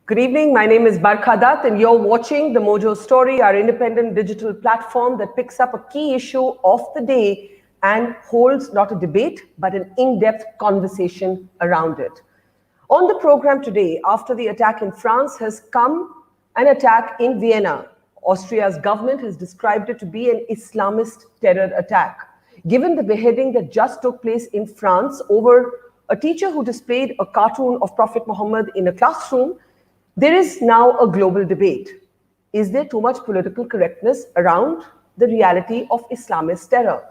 Good evening. My name is Barkha Dutt, and you're watching The Mojo Story, our independent digital platform that picks up a key issue of the day and holds not a debate, but an in-depth conversation around it. On the program today, after the attack in France, has come an attack in Vienna. Austria's government has described it to be an Islamist terror attack. Given the beheading that just took place in France over a teacher who displayed a cartoon of Prophet Muhammad in a classroom, there is now a global debate. Is there too much political correctness around the reality of Islamist terror?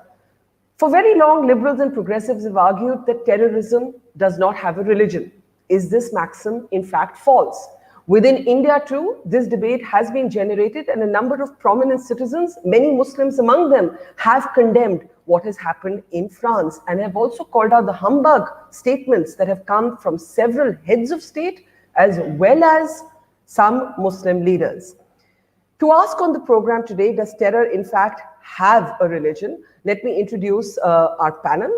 For very long, liberals and progressives have argued that terrorism does not have a religion. Is this maxim, in fact, false? Within India, too, this debate has been generated, and a number of prominent citizens, many Muslims among them, have condemned what has happened in France and have also called out the humbug statements that have come from several heads of state as well as some Muslim leaders. To ask on the program today, does terror in fact have a religion? Let me introduce our panel.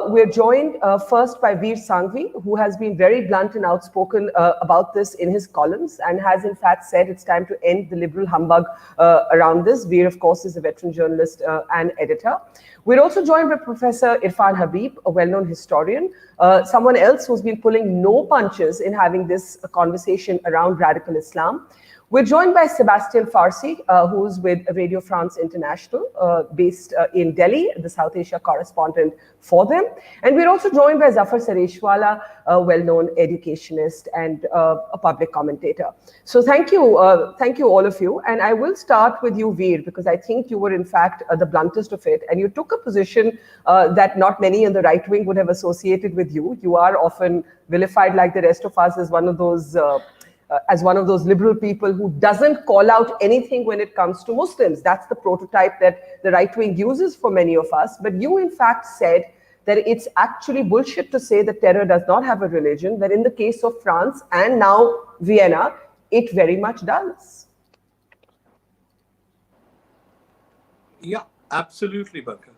We're joined first by Sanghvi, who has been very blunt and outspoken about this in his columns and has in fact said it's time to end the liberal humbug around this. Veer, of course, is a veteran journalist and editor. We're also joined by Professor Irfan Habib, a well-known historian, someone else who's been pulling no punches in having this conversation around radical Islam. We're joined by Sebastian Farsi, who's with Radio France International, based in Delhi, the South Asia correspondent for them. And we're also joined by Zafar Sareshwala, a well-known educationist and a public commentator. So thank you all of you. And I will start with you, Veer, because I think you were in fact the bluntest of it. And you took a position that not many in the right wing would have associated with you. You are often vilified like the rest of us as one of those liberal people who doesn't call out anything when it comes to Muslims. That's the prototype that the right wing uses for many of us. But you, in fact, said that it's actually bullshit to say that terror does not have a religion, that in the case of France and now Vienna, it very much does. Yeah, absolutely, Barkha.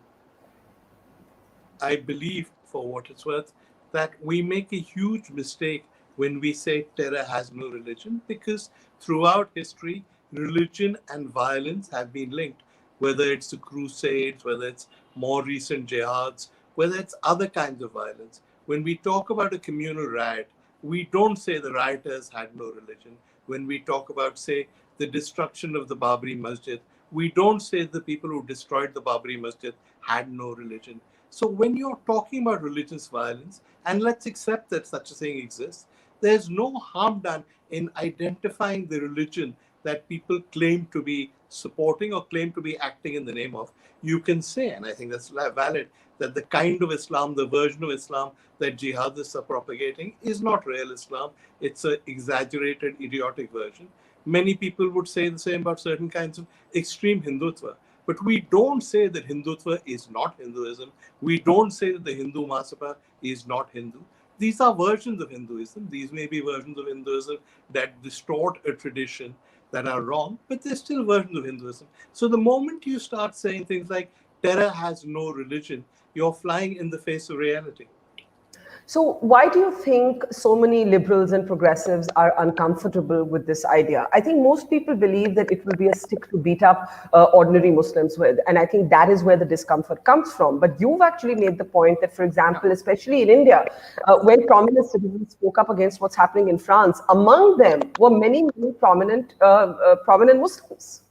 I believe, for what it's worth, that we make a huge mistake when we say terror has no religion, because throughout history, religion and violence have been linked, whether it's the Crusades, whether it's more recent jihads, whether it's other kinds of violence. When we talk about a communal riot, we don't say the rioters had no religion. When we talk about, say, the destruction of the Babri Masjid, we don't say the people who destroyed the Babri Masjid had no religion. So when you're talking about religious violence, and let's accept that such a thing exists, there's no harm done in identifying the religion that people claim to be supporting or claim to be acting in the name of. You can say, and I think that's valid, that the kind of Islam, the version of Islam that jihadists are propagating is not real Islam. It's an exaggerated, idiotic version. Many people would say the same about certain kinds of extreme Hindutva. But we don't say that Hindutva is not Hinduism. We don't say that the Hindu Mahasabha is not Hindu. These are versions of Hinduism. These may be versions of Hinduism that distort a tradition, that are wrong, but they're still versions of Hinduism. So the moment you start saying things like terror has no religion, you're flying in the face of reality. So why do you think so many liberals and progressives are uncomfortable with this idea? I think most people believe that it will be a stick to beat up ordinary Muslims with. And I think that is where the discomfort comes from. But you've actually made the point that, for example, especially in India, when prominent citizens spoke up against what's happening in France, among them were many prominent Muslims.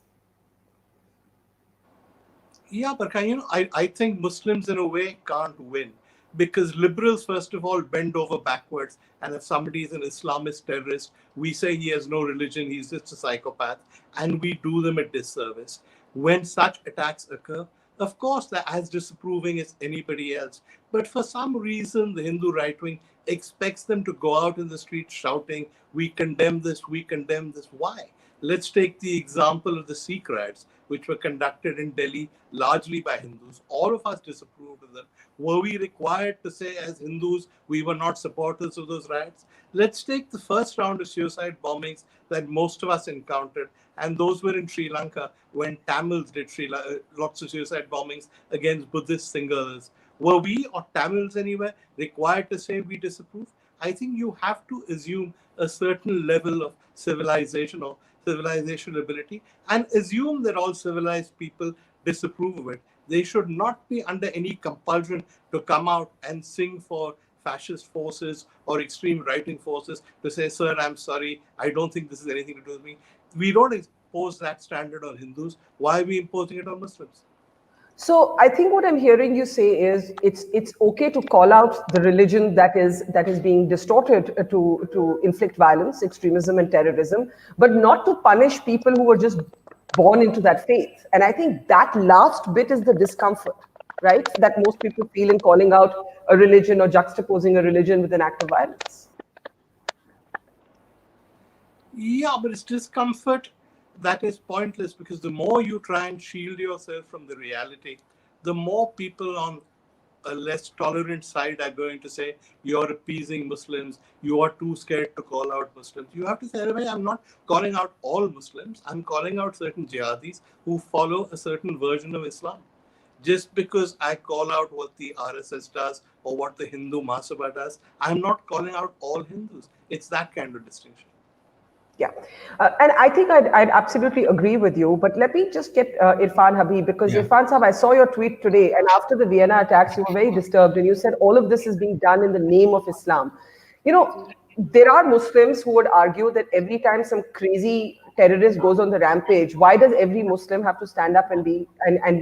Yeah, but I think Muslims in a way can't win. Because liberals, first of all, bend over backwards. And if somebody is an Islamist terrorist, we say he has no religion, he's just a psychopath. And we do them a disservice. When such attacks occur, of course, they're as disapproving as anybody else. But for some reason, the Hindu right wing expects them to go out in the street shouting, we condemn this, we condemn this. Why? Let's take the example of the Sikh riots, which were conducted in Delhi largely by Hindus. All of us disapproved of them. Were we required to say as Hindus we were not supporters of those riots? Let's take the first round of suicide bombings that most of us encountered, and those were in Sri Lanka when Tamils did lots of suicide bombings against Buddhist singers. Were we or Tamils anywhere required to say we disapprove? I think you have to assume a certain level of civilization or civilization ability and assume that all civilized people disapprove of it. They should not be under any compulsion to come out and sing for fascist forces or extreme right-wing forces to say, sir, I'm sorry, I don't think this is anything to do with me. We don't impose that standard on Hindus. Why are we imposing it on Muslims? So I think what I'm hearing you say is it's okay to call out the religion that is being distorted to inflict violence, extremism, and terrorism, but not to punish people who were just born into that faith. And I think that last bit is the discomfort, right? That most people feel in calling out a religion or juxtaposing a religion with an act of violence. Yeah, but it's discomfort that is pointless, because the more you try and shield yourself from the reality, the more people on a less tolerant side are going to say, you're appeasing Muslims, you are too scared to call out Muslims. You have to say, I'm not calling out all Muslims, I'm calling out certain jihadis who follow a certain version of Islam. Just because I call out what the RSS does or what the Hindu Mahasabha does, I'm not calling out all Hindus. It's that kind of distinction. Yeah, and I think I'd absolutely agree with you. But let me just get Irfan, Habib, because Irfan Sahab, I saw your tweet today, and after the Vienna attacks, you were very disturbed, and you said all of this is being done in the name of Islam. You know, there are Muslims who would argue that every time some crazy terrorist goes on the rampage, why does every Muslim have to stand up and be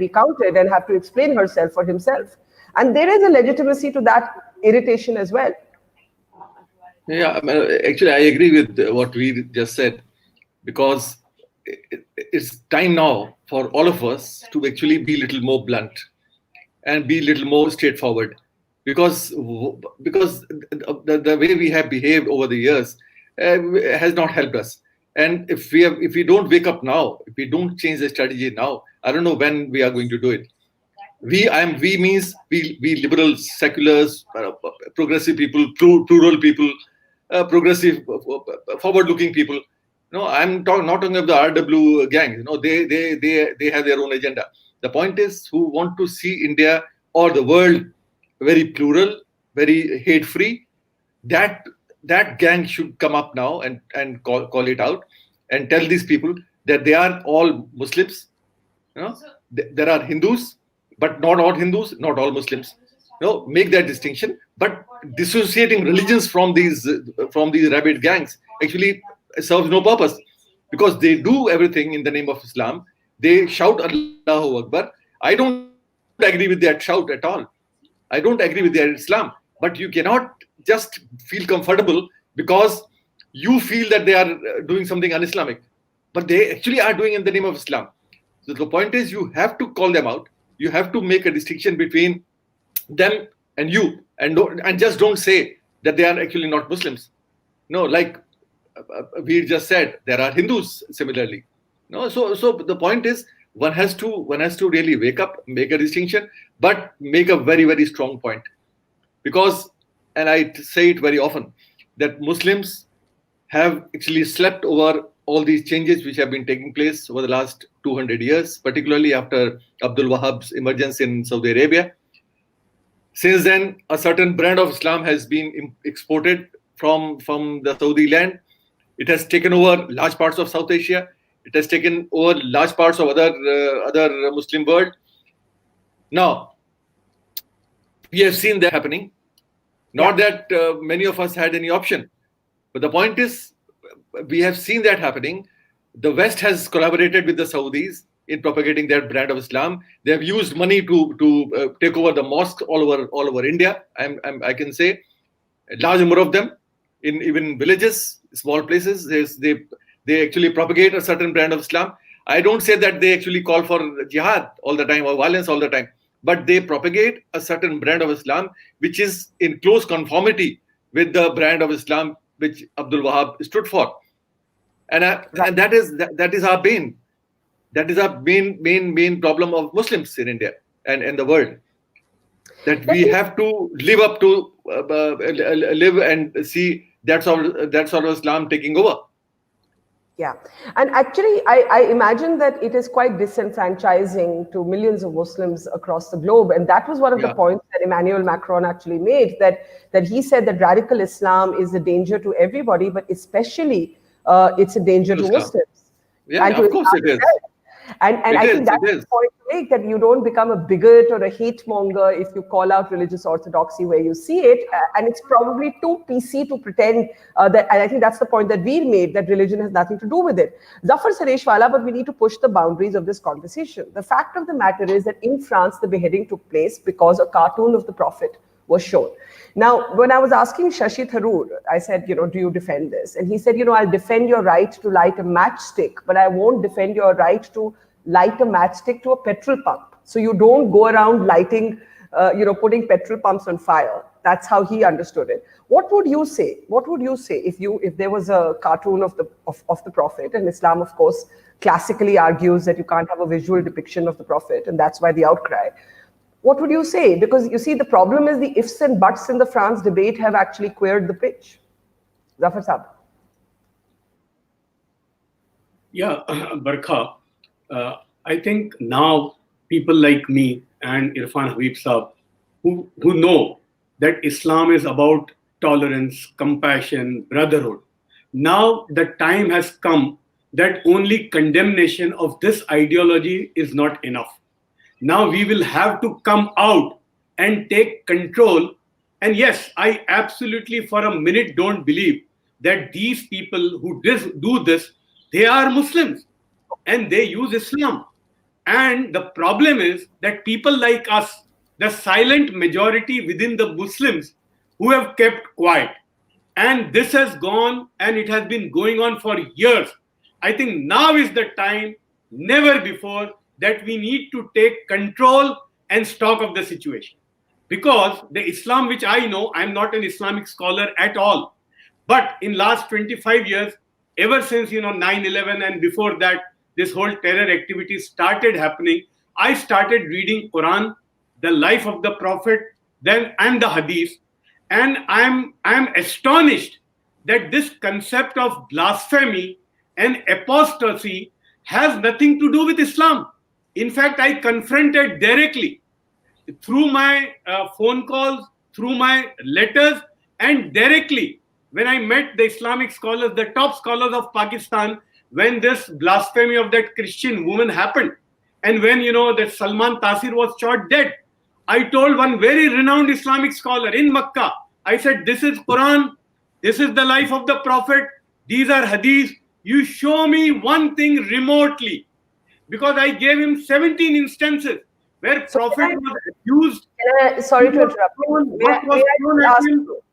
counted and have to explain herself or himself? And there is a legitimacy to that irritation as well. Yeah, actually, I agree with what we just said, because it's time now for all of us to actually be a little more blunt and be a little more straightforward, because the way we have behaved over the years has not helped us. And if we don't wake up now, if we don't change the strategy now, I don't know when we are going to do it. We means we liberals, seculars, progressive people, plural people, progressive, forward-looking people. No, I'm not talking of the RW gang. They have their own agenda. The point is, who want to see India or the world very plural, very hate-free. That gang should come up now and call it out and tell these people that they are all Muslims. There are Hindus, but not all Hindus, not all Muslims. Make that distinction. But dissociating religions from these rabid gangs actually serves no purpose, because they do everything in the name of Islam. They shout Allahu Akbar. I don't agree with that shout at all. I don't agree with their Islam. But you cannot just feel comfortable because you feel that they are doing something un-Islamic. But they actually are doing in the name of Islam. So the point is, you have to call them out. You have to make a distinction between them and you, and just don't say that they are actually not Muslims. No, like we just said, there are Hindus similarly. No, so the point is, one has to really wake up, make a distinction, but make a very, very strong point. Because, and I say it very often, that Muslims have actually slept over all these changes which have been taking place over the last 200 years, particularly after Abdul Wahhab's emergence in Saudi Arabia. Since then, a certain brand of Islam has been exported from the Saudi land. It has taken over large parts of South Asia. It has taken over large parts of other Muslim world. Now, we have seen that happening. Not that many of us had any option. But the point is, we have seen that happening. The West has collaborated with the Saudis in propagating their brand of Islam. They have used money to take over the mosques all over India. I can say a large number of them in even villages, small places. They actually propagate a certain brand of Islam. I don't say that they actually call for jihad all the time or violence all the time, but they propagate a certain brand of Islam which is in close conformity with the brand of Islam which Abdul Wahhab stood for. And that is our bane. That is our main problem of Muslims in India and the world. That we have to live up to, live and see that sort of Islam taking over. Yeah. And actually, I imagine that it is quite disenfranchising to millions of Muslims across the globe. And that was one of the points that Emmanuel Macron actually made, that he said that radical Islam is a danger to everybody, but especially it's a danger to Muslims. Yeah, And to of course Islam it is. itself. And I think that's the point to make, that you don't become a bigot or a hate monger if you call out religious orthodoxy where you see it. And it's probably too PC to pretend that, and I think that's the point that we made, that religion has nothing to do with it. Zafar, Sareshwala, but we need to push the boundaries of this conversation. The fact of the matter is that in France, the beheading took place because a cartoon of the Prophet was shown. Now, when I was asking Shashi Tharoor, I said, do you defend this? And he said, I'll defend your right to light a matchstick, but I won't defend your right to light a matchstick to a petrol pump. So you don't go around lighting, putting petrol pumps on fire. That's how he understood it. What would you say? What would you say if there was a cartoon of the Prophet? And Islam, of course, classically argues that you can't have a visual depiction of the Prophet, and that's why the outcry. What would you say? Because you see, the problem is the ifs and buts in the France debate have actually queered the pitch. Zafar Saab. Yeah, Barkha, I think now people like me and Irfan Habib Saab, who know that Islam is about tolerance, compassion, brotherhood. Now the time has come that only condemnation of this ideology is not enough. Now we will have to come out and take control. And yes, I absolutely for a minute don't believe that these people who do this, they are Muslims and they use Islam. And the problem is that people like us, the silent majority within the Muslims, who have kept quiet. And this has gone and it has been going on for years. I think now is the time, never before, that we need to take control and stock of the situation. Because the Islam which I know, I'm not an Islamic scholar at all. But in last 25 years, ever since 9/11 and before that, this whole terror activity started happening, I started reading Quran, the life of the Prophet, and the Hadith. And I'm astonished that this concept of blasphemy and apostasy has nothing to do with Islam. In fact, I confronted directly through my phone calls, through my letters, and directly when I met the Islamic scholars, the top scholars of Pakistan, when this blasphemy of that Christian woman happened, and when that Salman Taseer was shot dead, I told one very renowned Islamic scholar in Makkah, I said, this is Quran, this is the life of the Prophet, these are Hadith. You show me one thing remotely. Because I gave him 17 instances where Prophet was accused. Sorry to interrupt.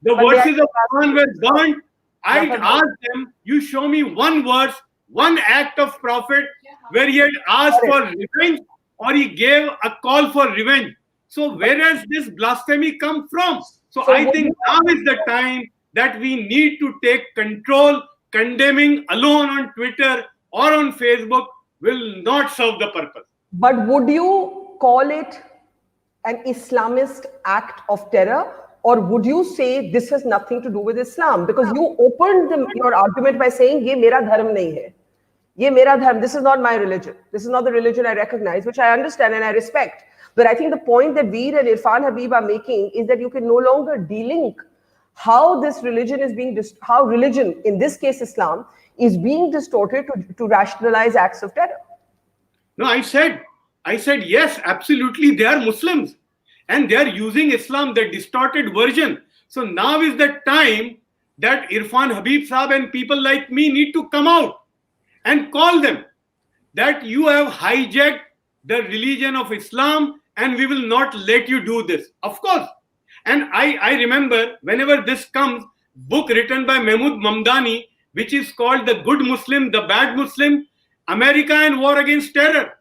The verses of Quran were burned. I asked them, you show me one verse, one act of Prophet where he had asked for revenge or he gave a call for revenge. So where has this blasphemy come from? So I think now is the time that we need to take control. Condemning alone on Twitter or on Facebook will not serve the purpose. But would you call it an Islamist act of terror, or would you say this has nothing to do with Islam? Because you opened your argument by saying, "Ye mera dharm nahi hai. Ye mera dharm. This is not my religion. This is not the religion I recognize," which I understand and I respect. But I think the point that Veer and Irfan Habib are making is that you can no longer delink how this religion is being, how religion, in this case Islam, is being distorted to rationalize acts of terror. No, I said, yes, absolutely, they are Muslims. And they are using Islam, the distorted version. So now is the time that Irfan Habib Saab and people like me need to come out and call them that you have hijacked the religion of Islam and we will not let you do this. Of course. And I remember whenever this comes, book written by Mahmoud Mamdani, which is called The Good Muslim, The Bad Muslim, America and War Against Terror,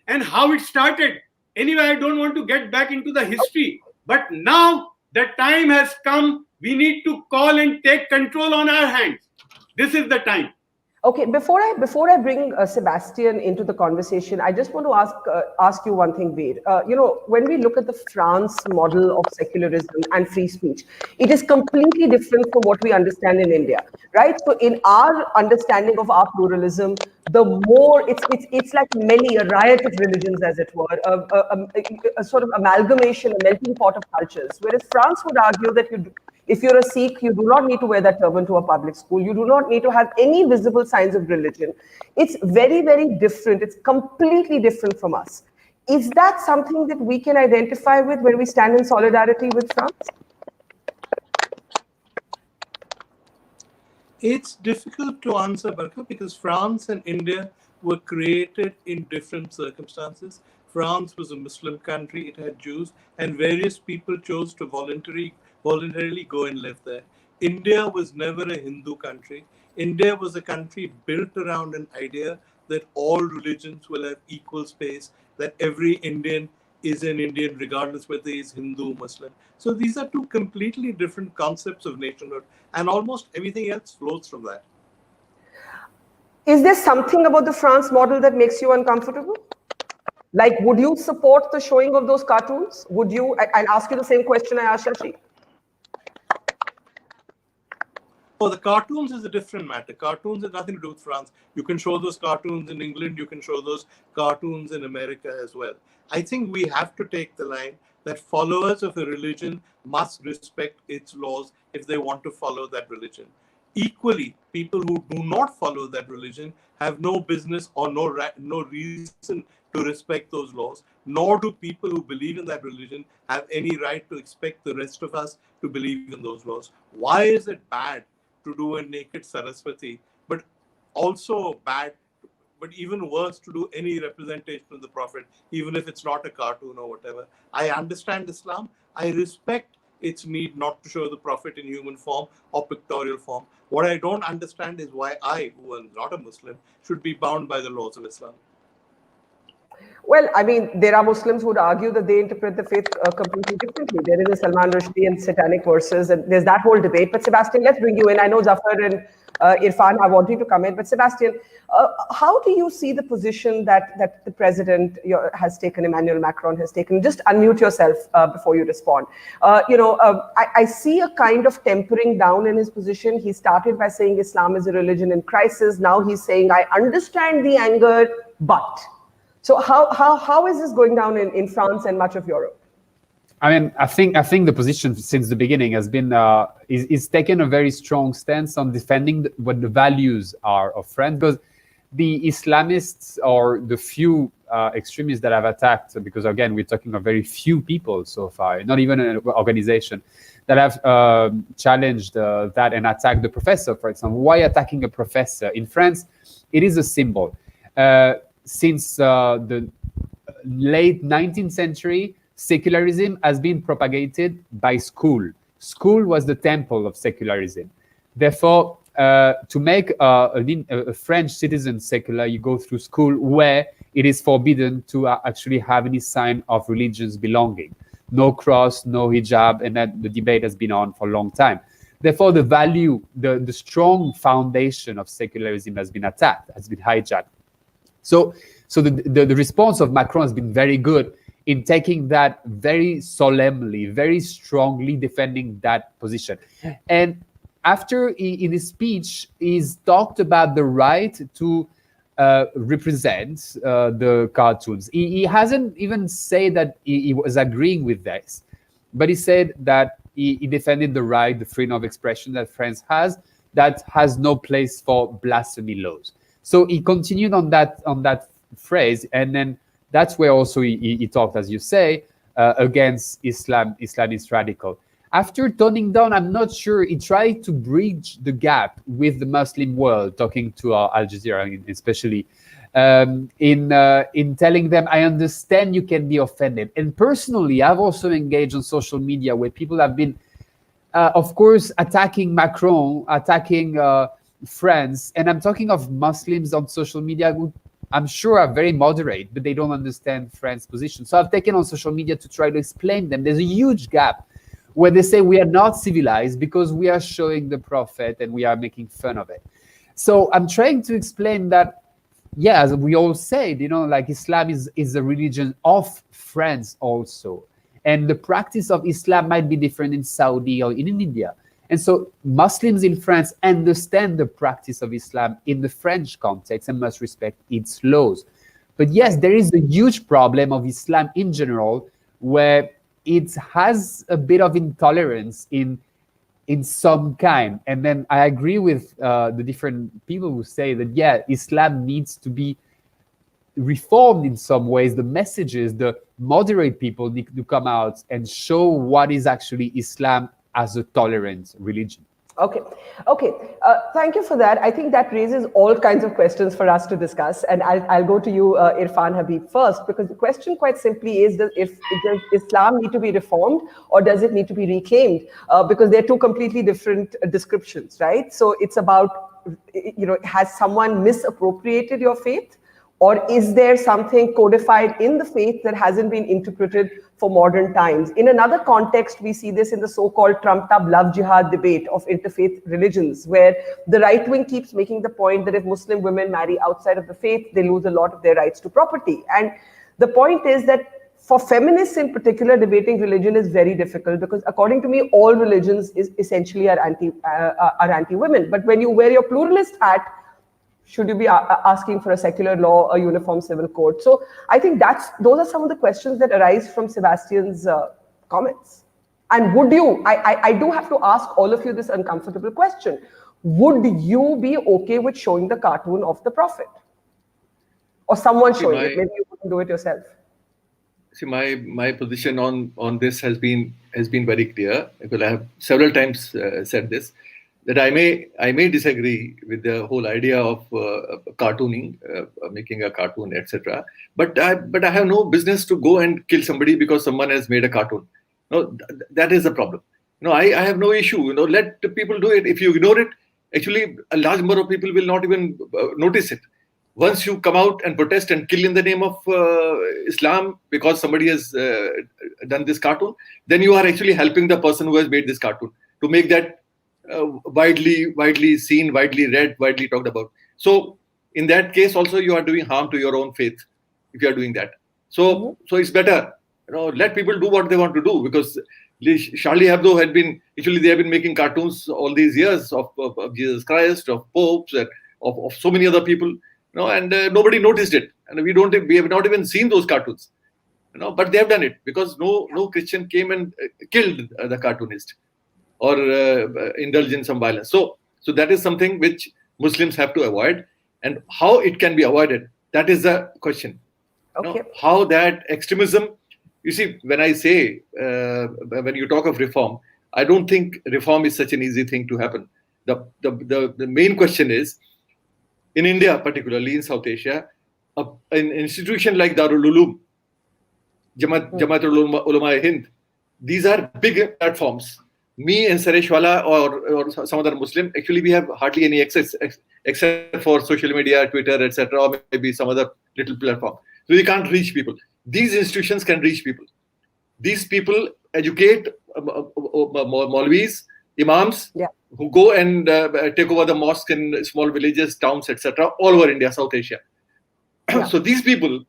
and how it started. Anyway, I don't want to get back into the history. But now the time has come. We need to call and take control on our hands. This is the time. Okay, before I bring Sebastian into the conversation, I just want to ask you one thing, Veer. When we look at the France model of secularism and free speech, it is completely different from what we understand in India, right? So, in our understanding of our pluralism, the more it's like many a riot of religions, as it were, a sort of amalgamation, a melting pot of cultures. Whereas France would argue that if you're a Sikh, you do not need to wear that turban to a public school. You do not need to have any visible signs of religion. It's very, very different. It's completely different from us. Is that something that we can identify with when we stand in solidarity with France? It's difficult to answer, Barkha, because France and India were created in different circumstances. France was a Muslim country, it had Jews, and various people chose to voluntarily go and live there. India was never a Hindu country. India was a country built around an idea that all religions will have equal space, that every Indian is an Indian regardless whether he is Hindu or Muslim. So these are two completely different concepts of nationhood, and almost everything else flows from that. Is there something about the France model that makes you uncomfortable? Like, would you support the showing of those cartoons? Would you? I'll ask you the same question I asked Shashi. Oh, the cartoons is a different matter. Cartoons has nothing to do with France. You can show those cartoons in England. You can show those cartoons in America as well. I think we have to take the line that followers of a religion must respect its laws if they want to follow that religion. Equally, people who do not follow that religion have no business or no reason to respect those laws, nor do people who believe in that religion have any right to expect the rest of us to believe in those laws. Why is it bad to do a naked Saraswati, but also bad, but even worse, to do any representation of the Prophet, even if it's not a cartoon or whatever? I understand Islam. I respect its need not to show the Prophet in human form or pictorial form. What I don't understand is why I, who am not a Muslim, should be bound by the laws of Islam. Well, I mean, there are Muslims who would argue that they interpret the faith completely differently. There is a Salman Rushdie and satanic verses, and there's that whole debate. But Sebastian, let's bring you in. I know Zafar and Irfan are wanting to come in. But Sebastian, how do you see the position that the president has taken, Emmanuel Macron has taken? Just unmute yourself before you respond. I see a kind of tempering down in his position. He started by saying Islam is a religion in crisis. Now he's saying, I understand the anger, but... So how is this going down in France and much of Europe? I mean, I think the position since the beginning has been is taken a very strong stance on defending what the values are of France, because the Islamists or the few extremists that have attacked, because again we're talking of very few people so far, not even an organization that have challenged that and attacked the professor, for example. Why attacking a professor? In France, it is a symbol. Since the late 19th century, secularism has been propagated by school. School was the temple of secularism. Therefore, to make a French citizen secular, you go through school where it is forbidden to actually have any sign of religion's belonging. No cross, no hijab, and that the debate has been on for a long time. Therefore, the value, the strong foundation of secularism has been attacked, has been hijacked. So the response of Macron has been very good in taking that very solemnly, very strongly defending that position. And after in his speech, he's talked about the right to represent the cartoons. He hasn't even said that he was agreeing with this, but he said that he defended the right, the freedom of expression that France has, that has no place for blasphemy laws. So he continued on that phrase, and then that's where also he talked, as you say, against Islamist radical. After toning down, I'm not sure, he tried to bridge the gap with the Muslim world, talking to Al Jazeera especially, in telling them, I understand you can be offended. And personally, I've also engaged on social media where people have been, of course, attacking Macron, attacking France, and I'm talking of Muslims on social media who I'm sure are very moderate, but they don't understand France's position. So I've taken on social media to try to explain them. There's a huge gap where they say we are not civilized because we are showing the Prophet and we are making fun of it. So I'm trying to explain that, yeah, as we all said, like Islam is a religion of friends also. And the practice of Islam might be different in Saudi or in India. And so Muslims in France understand the practice of Islam in the French context and must respect its laws. But yes, there is a huge problem of Islam in general, where it has a bit of intolerance in some kind. And then I agree with the different people who say that, yeah, Islam needs to be reformed in some ways. The messages, the moderate people need to come out and show what is actually Islam as a tolerant religion. Okay. Thank you for that. I think that raises all kinds of questions for us to discuss. And I'll go to you, Irfan Habib, first, because the question quite simply is, does Islam need to be reformed, or does it need to be reclaimed? Because they're two completely different descriptions, right? So it's about, has someone misappropriated your faith? Or is there something codified in the faith that hasn't been interpreted for modern times? In another context, we see this in the so-called trumped-up love jihad debate of interfaith religions, where the right wing keeps making the point that if Muslim women marry outside of the faith, they lose a lot of their rights to property. And the point is that for feminists in particular, debating religion is very difficult, because according to me, all religions essentially are anti-women. But when you wear your pluralist hat, should you be asking for a secular law, a uniform civil code? So I think those are some of the questions that arise from Sebastian's comments. And would you, I do have to ask all of you this uncomfortable question. Would you be okay with showing the cartoon of the Prophet? Or someone showing it, maybe you wouldn't do it yourself. See, my position on this has been very clear, because I have several times said this, that I may disagree with the whole idea of cartooning, making a cartoon, etc. But I have no business to go and kill somebody because someone has made a cartoon. No, that is the problem. I have no issue. Let the people do it. If you ignore it, actually a large number of people will not even notice it. Once you come out and protest and kill in the name of Islam because somebody has done this cartoon, then you are actually helping the person who has made this cartoon to make that widely seen, widely read, widely talked about. So in that case also, you are doing harm to your own faith if you are doing that. So it's better, let people do what they want to do, because Charlie Hebdo they have been making cartoons all these years of Jesus Christ, of popes, and of so many other people, and nobody noticed it, and we have not even seen those cartoons, but they have done it because no Christian came and killed the cartoonist or indulge in some violence. So that is something which Muslims have to avoid. And how it can be avoided, that is the question. Okay. How that extremism, you see, when I say, when you talk of reform, I don't think reform is such an easy thing to happen. The main question is, in India, particularly in South Asia, an institution like Darul Uloom, Jamaat Ulama Hind, these are big platforms. Me and Sareshwala or some other Muslim, actually we have hardly any access except for social media, Twitter, etc., or maybe some other little platform. So we can't reach people. These institutions can reach people. These people educate Maulvis, Imams, who go and take over the mosque in small villages, towns, etc., all over India, South Asia. So these people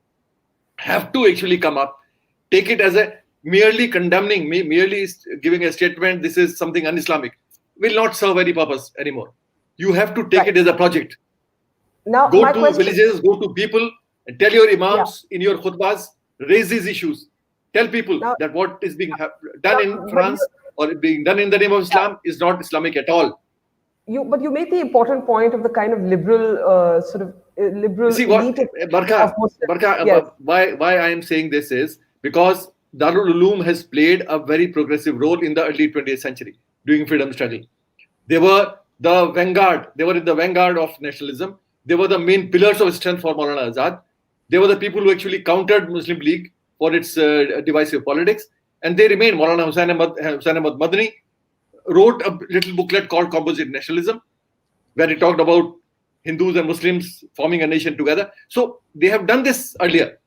have to actually come up, take it as a merely condemning, merely giving a statement, this is something un-Islamic, will not serve any purpose anymore. You have to take it as a project. Now, go to villages, go to people, and tell your imams in your khutbas, raise these issues. Tell people that what is being done in France or being done in the name of Islam is not Islamic at all. But you made the important point of the kind of liberal, liberal. See what, Barkha, why I am saying this is because Darul Uloom has played a very progressive role in the early 20th century during freedom struggle. They were the vanguard. They were in the vanguard of nationalism. They were the main pillars of strength for Maulana Azad. They were the people who actually countered Muslim League for its divisive politics. And they remain. Maulana Hussain Ahmad Madani wrote a little booklet called Composite Nationalism, where he talked about Hindus and Muslims forming a nation together. So they have done this earlier.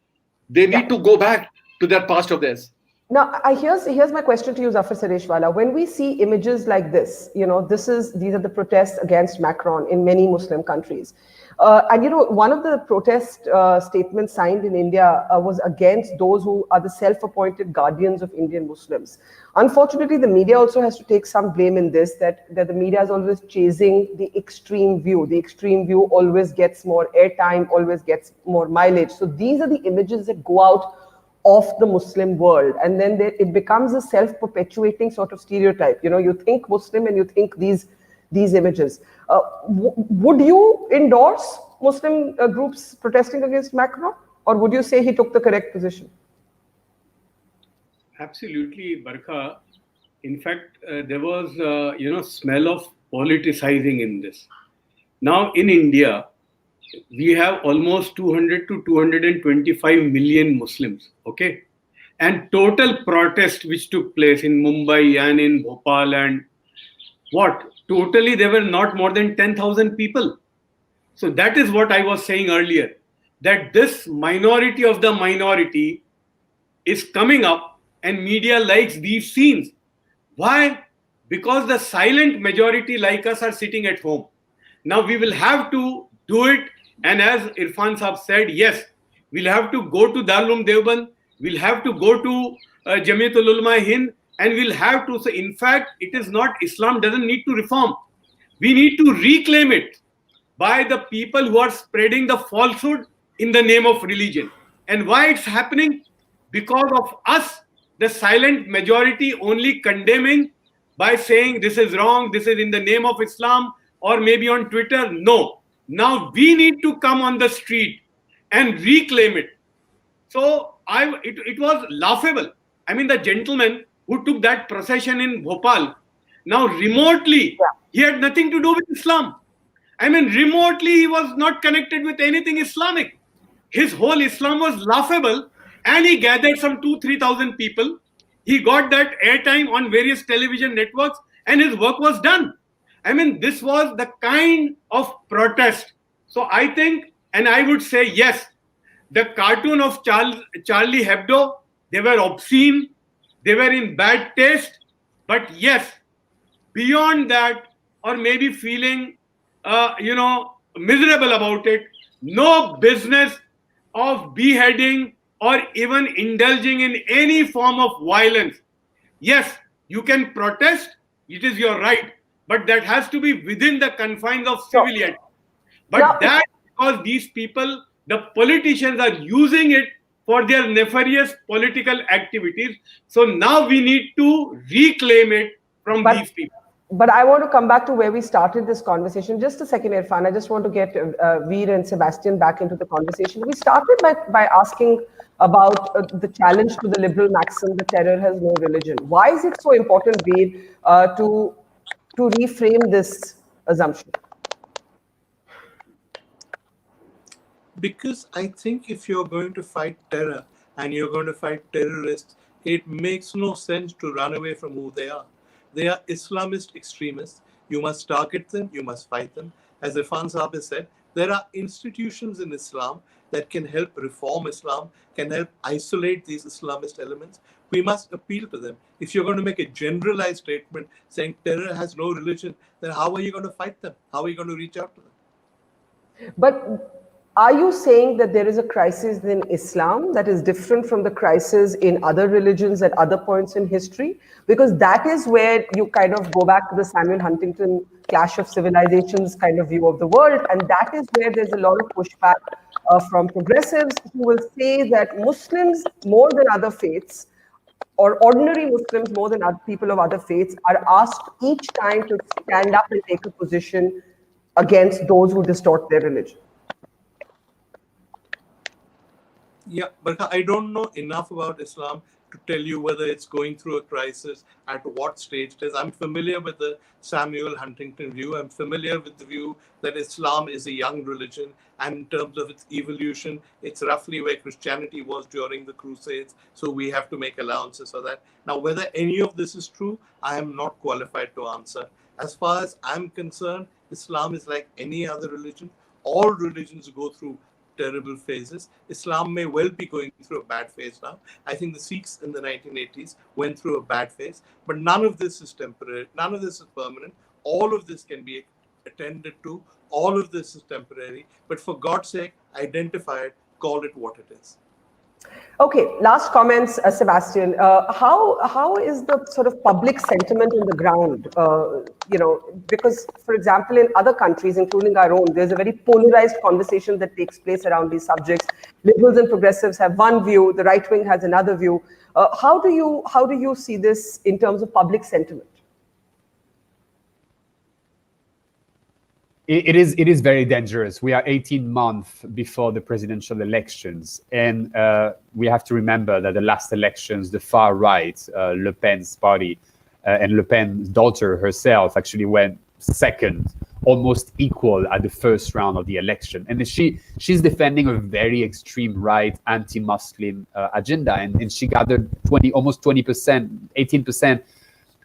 They need to go back to that past of theirs. Now, here's my question to you, Zafar Sareshwala. When we see images like this, these are the protests against Macron in many Muslim countries. And one of the protest statements signed in India was against those who are the self-appointed guardians of Indian Muslims. Unfortunately, the media also has to take some blame in this, that the media is always chasing the extreme view. The extreme view always gets more airtime, always gets more mileage. So these are the images that go out of the Muslim world, and then it becomes a self-perpetuating sort of stereotype. You think Muslim and you think these images. Would you endorse Muslim groups protesting against Macron, or would you say he took the correct position? Absolutely, Barkha. In fact, there was smell of politicizing in this. Now in India, we have almost 200 to 225 million Muslims, okay? And total protest which took place in Mumbai and in Bhopal and totally there were not more than 10,000 people. So that is what I was saying earlier, that this minority of the minority is coming up and media likes these scenes. Why? Because the silent majority like us are sitting at home. Now we will have to do it. And as Irfan Saab said, yes, we'll have to go to Darul Deoband, we'll have to go to Jamiatul Ulama Hind, and we'll have to say, in fact, it is not, Islam doesn't need to reform. We need to reclaim it by the people who are spreading the falsehood in the name of religion. And why it's happening? Because of us, the silent majority only condemning by saying this is wrong, this is in the name of Islam, or maybe on Twitter. No. Now we need to come on the street and reclaim it. So it was laughable. I mean, the gentleman who took that procession in Bhopal, now remotely, he had nothing to do with Islam. I mean, remotely, he was not connected with anything Islamic. His whole Islam was laughable, and he gathered some 2,000-3,000 people. He got that airtime on various television networks, and his work was done. I mean, this was the kind of protest. So I think, and I would say, yes, the cartoon of Charlie Hebdo, they were obscene, they were in bad taste, but yes, beyond that, or maybe feeling, miserable about it, no business of beheading or even indulging in any form of violence. Yes, you can protest, it is your right, but that has to be within the confines of civility. But that, because these people, the politicians are using it for their nefarious political activities. So now we need to reclaim it from these people. But I want to come back to where we started this conversation. Just a second, Irfan. I just want to get Veer and Sebastian back into the conversation. We started by asking about the challenge to the liberal maxim, the terror has no religion. Why is it so important, Veer, to reframe this assumption? Because I think if you're going to fight terror and you're going to fight terrorists, it makes no sense to run away from who they are. They are Islamist extremists. You must target them, you must fight them. As Irfan Saab has said, there are institutions in Islam that can help reform Islam, can help isolate these Islamist elements. We must appeal to them. If you're going to make a generalized statement saying terror has no religion, then how are you going to fight them? How are you going to reach out to them? But are you saying that there is a crisis in Islam that is different from the crisis in other religions at other points in history? Because that is where you kind of go back to the Samuel Huntington Clash of Civilizations kind of view of the world. And that is where there's a lot of pushback from progressives who will say that Muslims, more than other faiths, or ordinary Muslims more than other people of other faiths, are asked each time to stand up and take a position against those who distort their religion. Yeah, but I don't know enough about Islam to tell you whether it's going through a crisis, at what stage it is. I'm familiar with the Samuel Huntington view. I'm familiar with the view that Islam is a young religion, and in terms of its evolution, it's roughly where Christianity was during the Crusades. So we have to make allowances for that. Now, whether any of this is true, I am not qualified to answer. As far as I'm concerned, Islam is like any other religion. All religions go through terrible phases. Islam may well be going through a bad phase now. I think the Sikhs in the 1980s went through a bad phase, but none of this is temporary. None of this is permanent. All of this can be attended to. All of this is temporary. But for God's sake, identify it, call it what it is. Okay, last comments, Sebastian. How is the sort of public sentiment on the ground? Because, for example, in other countries, including our own, there's a very polarized conversation that takes place around these subjects. Liberals and progressives have one view, the right wing has another view. How do you see this in terms of public sentiment? It is very dangerous. We are 18 months before the presidential elections, and we have to remember that the last elections, the far right, Le Pen's party, and Le Pen's daughter herself actually went second, almost equal at the first round of the election. And she's defending a very extreme right, anti-Muslim agenda, and she gathered almost 20%, 18%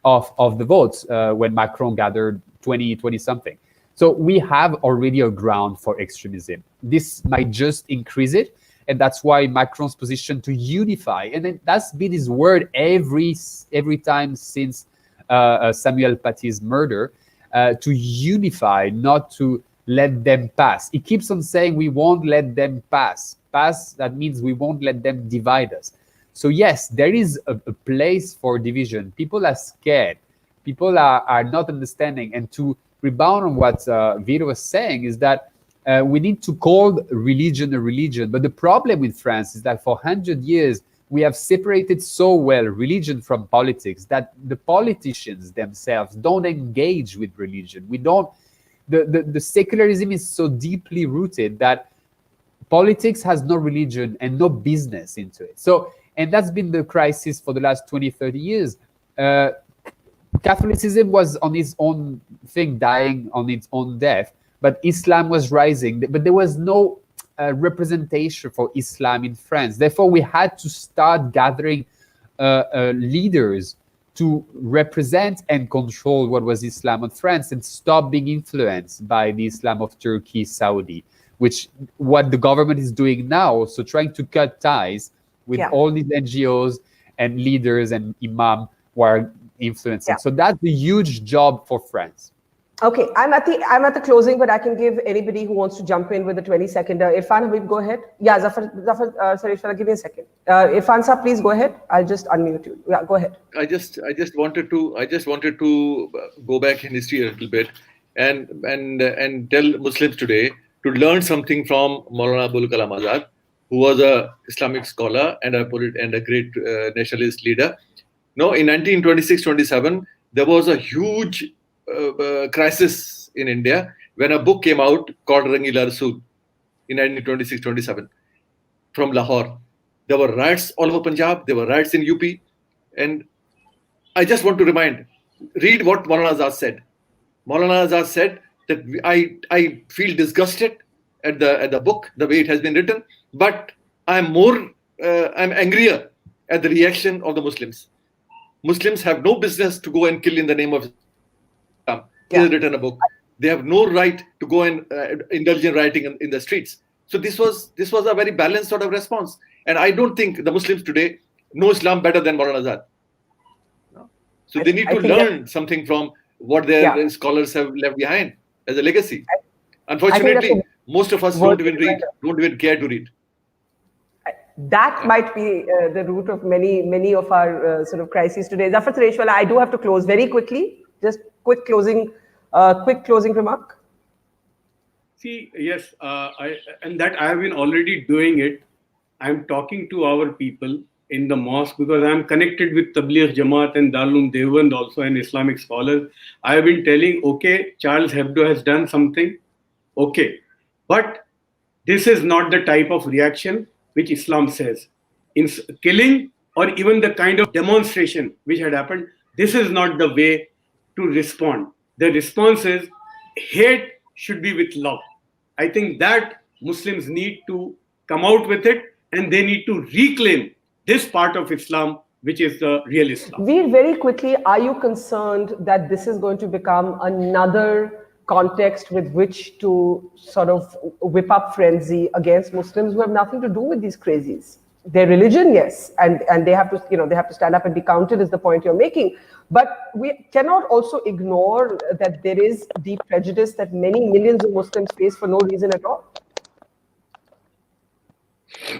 of the votes when Macron gathered 20 something. So we have already a ground for extremism. This might just increase it. And that's why Macron's position to unify, and then that's been his word every time since Samuel Paty's murder, to unify, not to let them pass. He keeps on saying we won't let them pass. Pass, that means we won't let them divide us. So yes, there is a place for division. People are scared. People are not understanding. And to rebound on what Vito was saying is that we need to call religion a religion. But the problem with France is that for 100 years, we have separated so well religion from politics that the politicians themselves don't engage with religion. The secularism is so deeply rooted that politics has no religion and no business into it. So, and that's been the crisis for the last 20, 30 years. Catholicism was on its own thing, dying on its own death, but Islam was rising. But there was no representation for Islam in France. Therefore, we had to start gathering leaders to represent and control what was Islam in France and stop being influenced by the Islam of Turkey, Saudi, which what the government is doing now. So trying to cut ties with all these NGOs and leaders and imam who are influencing. So that's the huge job for France. Okay, I'm at the closing, but I can give anybody who wants to jump in with a 20-seconder. Irfan, Habib, go ahead. Yeah, Zafar, Sareshwala, give me a second. Irfan sir, please go ahead. I'll just unmute you. Yeah, go ahead. I just wanted to go back in history a little bit and tell Muslims today to learn something from Maulana Abul Kalam Azad, who was a Islamic scholar and a great nationalist leader. No, in 1926-27, there was a huge crisis in India when a book came out called Rangila Rasool in 1926-27 from Lahore. There were riots all over Punjab. There were riots in UP. And I just want to read what Maulana Azad said. Maulana Azad said that I feel disgusted at the book, the way it has been written, but I'm angrier at the reaction of the Muslims. Muslims have no business to go and kill in the name of Islam. He has written a book. They have no right to go and indulge in rioting in the streets. So this was a very balanced sort of response. And I don't think the Muslims today know Islam better than Maulana Azad. No? So they need to learn something from what their scholars have left behind as a legacy. Unfortunately, most of us don't even care to read. That might be the root of many of our sort of crises today. Zafar, Sareshwala, I do have to close very quickly. Just quick closing remark. See, yes, I have been already doing it. I'm talking to our people in the mosque because I'm connected with Tabligh Jamaat and Darul Deoband also and Islamic scholars. I have been telling, okay, Charles Hebdo has done something, okay, but this is not the type of reaction which Islam says. In killing or even the kind of demonstration which had happened, this is not the way to respond. The response is hate should be with love. I think that Muslims need to come out with it and they need to reclaim this part of Islam, which is the real Islam. Veer, very quickly, are you concerned that this is going to become another context with which to sort of whip up frenzy against Muslims who have nothing to do with these crazies. Their religion, yes, and they have to, you know, they have to stand up and be counted, is the point you're making. But we cannot also ignore that there is deep prejudice that many millions of Muslims face for no reason at all.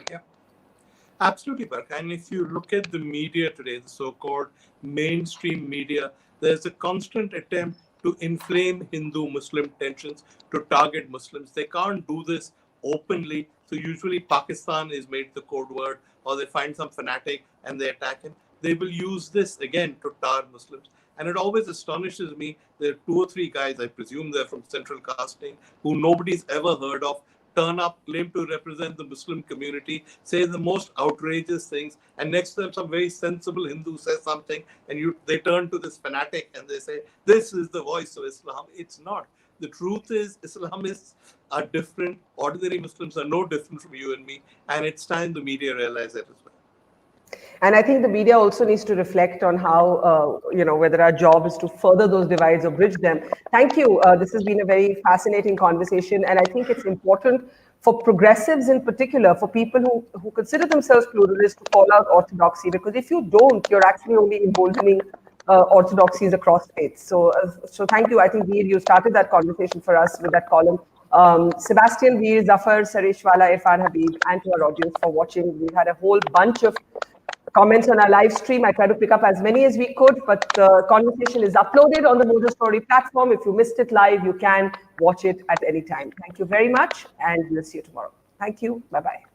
Yeah, absolutely, Barkha. And if you look at the media today, the so-called mainstream media, there's a constant attempt to inflame Hindu-Muslim tensions, to target Muslims. They can't do this openly. So usually Pakistan is made the code word, or they find some fanatic and they attack him. They will use this again to tar Muslims. And it always astonishes me. There are 2 or 3 guys, I presume they're from central casting, who nobody's ever heard of, turn up, claim to represent the Muslim community, say the most outrageous things, and next to them some very sensible Hindu says something, and they turn to this fanatic and they say, this is the voice of Islam. It's not. The truth is, Islamists are different. Ordinary Muslims are no different from you and me, and it's time the media realize that as well. And I think the media also needs to reflect on how, you know, whether our job is to further those divides or bridge them. Thank you. This has been a very fascinating conversation. And I think it's important for progressives in particular, for people who consider themselves pluralists, to call out orthodoxy. Because if you don't, you're actually only emboldening orthodoxies across faiths. So thank you. I think, Veer, you started that conversation for us with that column. Sebastian, Veer, Zafar, Sareshwala, Irfan, Habib, and to our audience for watching. We had a whole bunch of comments on our live stream. I tried to pick up as many as we could, but the conversation is uploaded on the Mojo Story platform. If you missed it live, you can watch it at any time. Thank you very much, and we'll see you tomorrow. Thank you. Bye-bye.